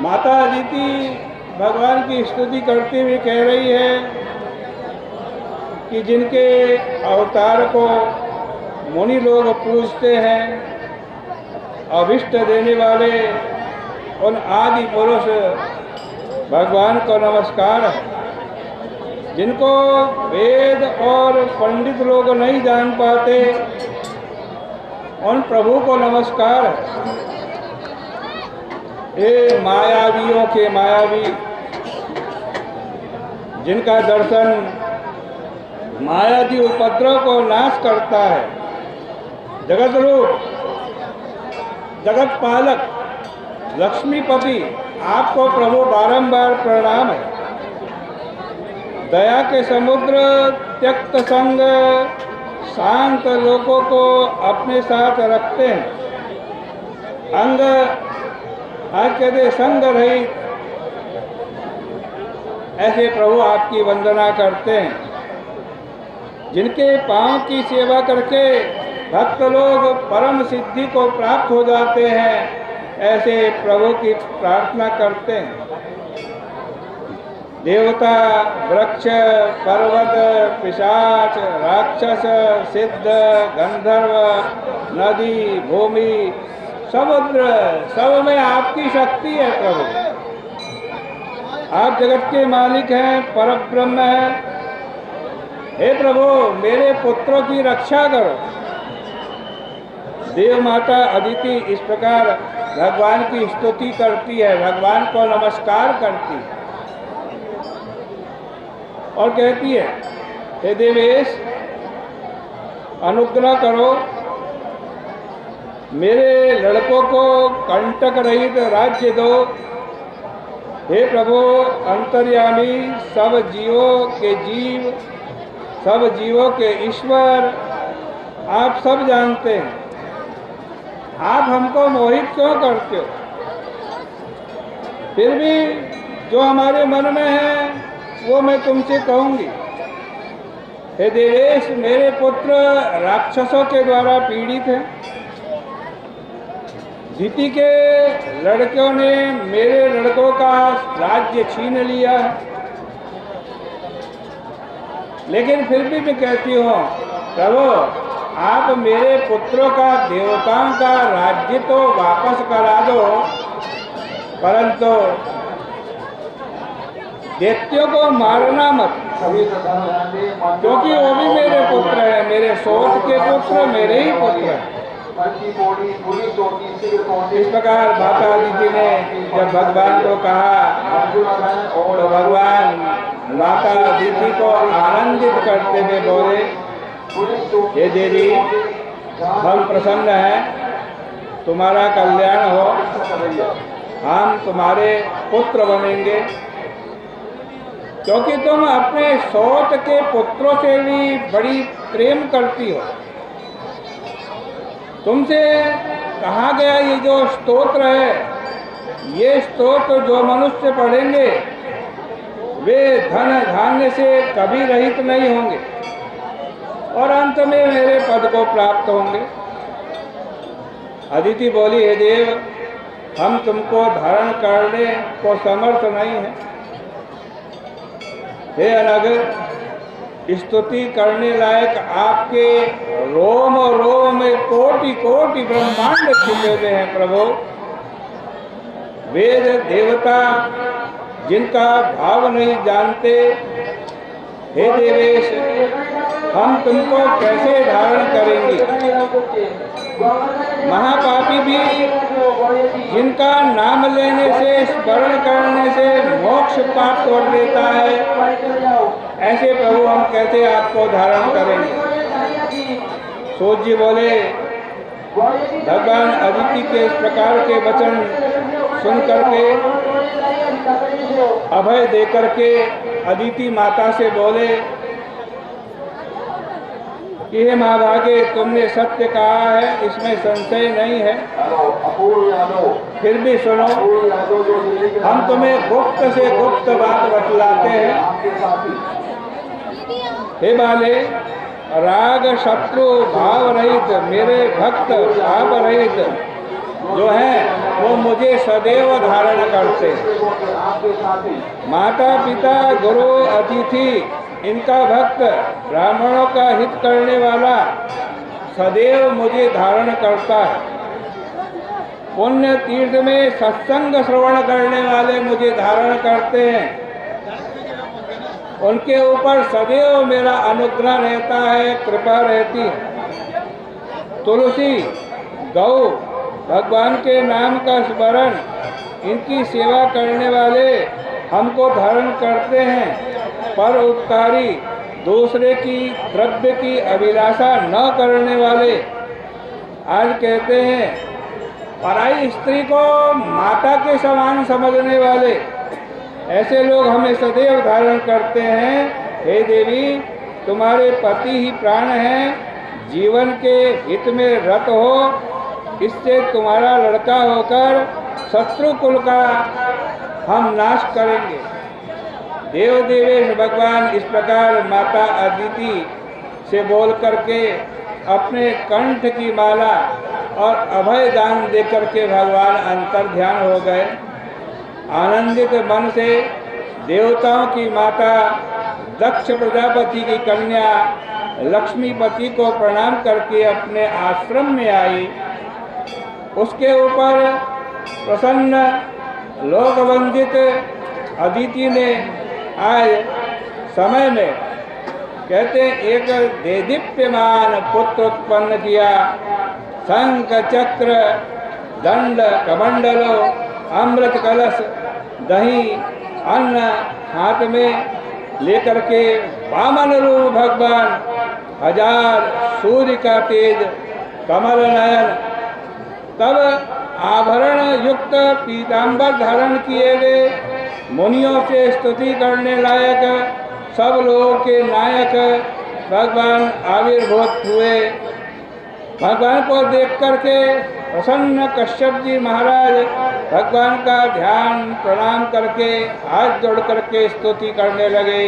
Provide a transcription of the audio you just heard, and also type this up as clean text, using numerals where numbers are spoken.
माता अदिति भगवान की स्तुति करते हुए कह रही है कि जिनके अवतार को मुनि लोग पूजते हैं, अभिष्ट देने वाले उन आदि पुरुष भगवान को नमस्कार है। जिनको वेद और पंडित लोग नहीं जान पाते, उन प्रभु को नमस्कार है। ये मायावियों के मायावी, जिनका दर्शन मायादी उपद्रव को नाश करता है। जगत रूप, जगत पालक, लक्ष्मीपति, आपको प्रभु बारंबार प्रणाम है। दया के समुद्र, त्यक्त संग, शांत लोगों को अपने साथ रखते हैं। अंग कहते संग रहित, ऐसे प्रभु आपकी वंदना करते हैं। जिनके पांव की सेवा करके भक्त लोग परम सिद्धि को प्राप्त हो जाते हैं, ऐसे प्रभु की प्रार्थना करते हैं। देवता, वृक्ष, पर्वत, पिशाच, राक्षस, सिद्ध, गंधर्व, नदी, भूमि, समुद्र, सब में आपकी शक्ति है प्रभु। आप जगत के मालिक हैं, परब्रह्म हैं। हे प्रभु, मेरे पुत्रों की रक्षा करो। देव माता अदिति इस प्रकार भगवान की स्तुति करती है, भगवान को नमस्कार करती है और कहती है, हे देवेश, अनुग्रह करो, मेरे लड़कों को कंटक रहित राज्य दो। हे प्रभु अंतर्यामी, सब जीवों के जीव, सब जीवों के ईश्वर, आप सब जानते हैं। आप हमको मोहित क्यों करते हो? फिर भी जो हमारे मन में है वो मैं तुमसे कहूंगी। हे देवेश, मेरे पुत्र राक्षसों के द्वारा पीड़ित हैं। दिति के लड़कों ने मेरे लड़कों का राज्य छीन लिया है। लेकिन फिर भी मैं कहती हूँ, प्रभु आप मेरे पुत्रों का, देवताओं का राज्य तो वापस करा दो, परंतु दैत्यों को मारना मत, क्योंकि वो भी मेरे पुत्र हैं। मेरे सोच के पुत्र मेरे ही पुत्र हैं। इस प्रकार माता अदिति ने जब भगवान को कहा, तो भगवान माता अदिति को आनंदित करते हुए बोले, हे देवी, हम प्रसन्न हैं, तुम्हारा कल्याण हो, हम तुम्हारे पुत्र बनेंगे, क्योंकि तुम अपने सौत के पुत्रों से भी बड़ी प्रेम करती हो। तुमसे कहा गया ये जो स्तोत्र है, ये स्तोत्र जो मनुष्य पढ़ेंगे वे धन धान्य से कभी रहित नहीं होंगे और अंत में मेरे पद को प्राप्त होंगे। अदिति बोली, हे देव, हम तुमको धारण करने को समर्थ नहीं है। हे अनग, स्तुति करने लायक आपके रोम रोम में कोटि कोटि ब्रह्मांड छिपे हुए हैं प्रभु। वेद देवता जिनका भाव नहीं जानते, हे देवेश, हम तुमको कैसे धारण करेंगे? महापापी भी जिनका नाम लेने से, स्मरण करने से मोक्ष प्राप्त कर देता है, ऐसे प्रभु हम कैसे आपको धारण करेंगे? सूत जी बोले, भगवान अदिति के इस प्रकार के वचन सुन करके, अभय दे करके अदिति माता से बोले कि हे महाभागे, तुमने सत्य कहा है, इसमें संशय नहीं है। फिर भी सुनो, हम तुम्हें गुप्त से गुप्त बात बतलाते हैं। हे बाले, राग शत्रु भाव रहित मेरे भक्त पाप रहित जो हैं वो मुझे सदैव धारण करते। माता पिता गुरु अतिथि इनका भक्त ब्राह्मणों का हित करने वाला सदैव मुझे धारण करता है। पुण्य तीर्थ में सत्संग श्रवण करने वाले मुझे धारण करते हैं। उनके ऊपर सदैव मेरा अनुग्रह रहता है, कृपा रहती है। तुलसी गौ भगवान के नाम का स्मरण इनकी सेवा करने वाले हमको धारण करते हैं। पर उपकारी दूसरे की द्रव्य की अभिलाषा न करने वाले, आज कहते हैं पराई स्त्री को माता के समान समझने वाले, ऐसे लोग हमें सदैव धारण करते हैं। हे देवी, तुम्हारे पति ही प्राण हैं, जीवन के हित में रत हो, इससे तुम्हारा लड़का होकर शत्रु कुल का हम नाश करेंगे। देव देवेश भगवान इस प्रकार माता अदिति से बोल करके अपने कंठ की माला और अभय दान दे करके भगवान अंतर ध्यान हो गए। आनंदित मन से देवताओं की माता दक्ष प्रजापति की कन्या लक्ष्मीपति को प्रणाम करके अपने आश्रम में आई। उसके ऊपर प्रसन्न लोकवंदित अदिति ने आज समय में कहते एक देदीप्यमान पुत्र उत्पन्न किया। शंख चक्र दंड कमंडलो अमृत कलश दही अन्न हाथ में लेकर के वामन रूप भगवान, हजार सूर्य का तेज, कमल नयन, तब आभरण युक्त पीतांबर धारण किए हुए मुनियों से स्तुति करने लायक सब लोगों के नायक भगवान आविर्भूत हुए। भगवान को देख करके प्रसन्न कश्यप जी महाराज भगवान का ध्यान प्रणाम करके हाथ जोड़ करके स्तुति करने लगे।